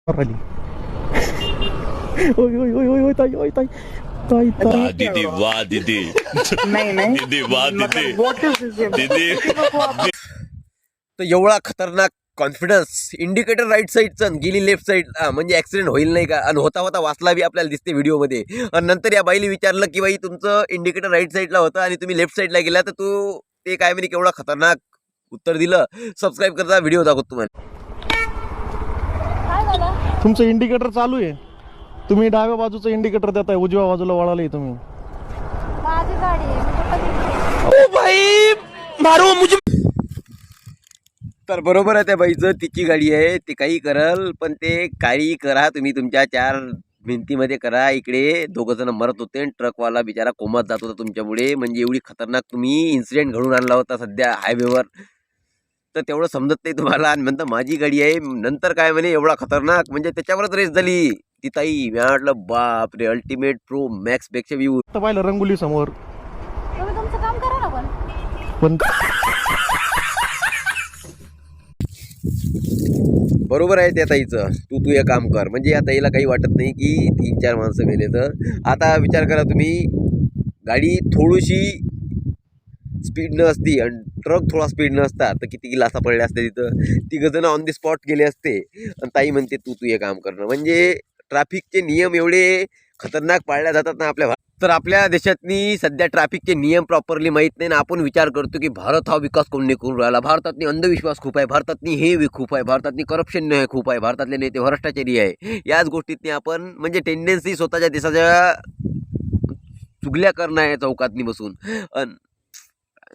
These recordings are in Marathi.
आली. ओय ओय ओय ओय ओय ताई ओय ताई ताई ताई वाह दीदी वाह दीदी नहीं नहीं दीदी वाह दीदी मतलब what is this? दीदी तर एवढा खतरनाक कॉन्फिडन्स, इंडिकेटर राईट साईडचा गेली लेफ्ट साईड, म्हणजे ऍक्सिडेंट होईल नाही का, आणि होता होता वाचला बी आपल्याला दिसते व्हिडिओमध्ये. आणि नंतर या बाईला विचारलं की बाई तुमचं इंडिकेटर राईट साईडला होतं आणि तुम्ही लेफ्ट साईडला गेला, तर तू ते काय म्हणजे केवढा खतरनाक उत्तर दिलं. सबस्क्राईब करता, व्हिडिओ दाखवतो तुम्हाला. तुमचं इंडिकेटर चालू आहे, तुम्ही डाव्या बाजूचं इंडिकेटर देताय, उजव्या बाजूला वळाले तुम्ही. माझी गाडी आहे. ओ भाई मारो मुझे. तर बरोबर आहे त्या बाईचं, तिची गाडी आहे, ते काही करल, पण ते काही करा तुम्ही तुमच्या चार भिंतीमध्ये करा. इकडे दोघं जण मरत होते आणि ट्रकवाला बिचारा कोमात जात होता तुमच्यामुळे. म्हणजे एवढी खतरनाक तुम्ही इन्सिडेंट घडून आणला होता सध्या हायवेवर, तर तेवढं समजत नाही तुम्हाला. आणि म्हणता माझी गाडी आहे, नंतर काय म्हणे एवढा खतरनाक, म्हणजे त्याच्यावरच रेस झाली ती ताई. मी म्हटलं बाप रे, अल्टिमेट प्रो मॅक्स पेक्षा व्ह्यू तर पाहिलं रंगोली समोर, तुम्ही तुमचं काम करा ना. पण बरोबर आहे त्या ताईचं. तू हे काम कर, म्हणजे या ताईला काही वाटत नाही की 3-4 माणसं मेले. तर आता विचार करा तुम्ही, गाडी थोडीशी स्पीड न असती आणि ट्रक थोडा स्पीड न असता तर किती ग्लासा पडले असते तिथं. तिघं जण ऑन दी स्पॉट गेले असते. आणि ताई म्हणते तू हे काम करणं, म्हणजे ट्रॅफिकचे नियम एवढे खतरनाक पाळल्या जातात ना आपल्या. तर आपल्या देशातनी सध्या ट्रॅफिकचे नियम प्रॉपरली माहीत नाही ना. आपण विचार करतो की भारत हा विकास कोण नाही करून राहिला, भारतातनी अंधविश्वास खूप आहे, भारतातनी हे खूप आहे, भारतातनी करप्शन खूप आहे, भारतातले नेते भ्रष्टाचारी आहे. याच गोष्टीतनी आपण म्हणजे टेंडन्सी स्वतःच्या देशाच्या चुगल्या करणं आहे चौकातनी बसून.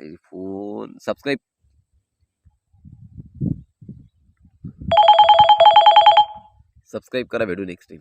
फोन सबस्क्राईब करा, भेटू नेक्स्ट टाइम.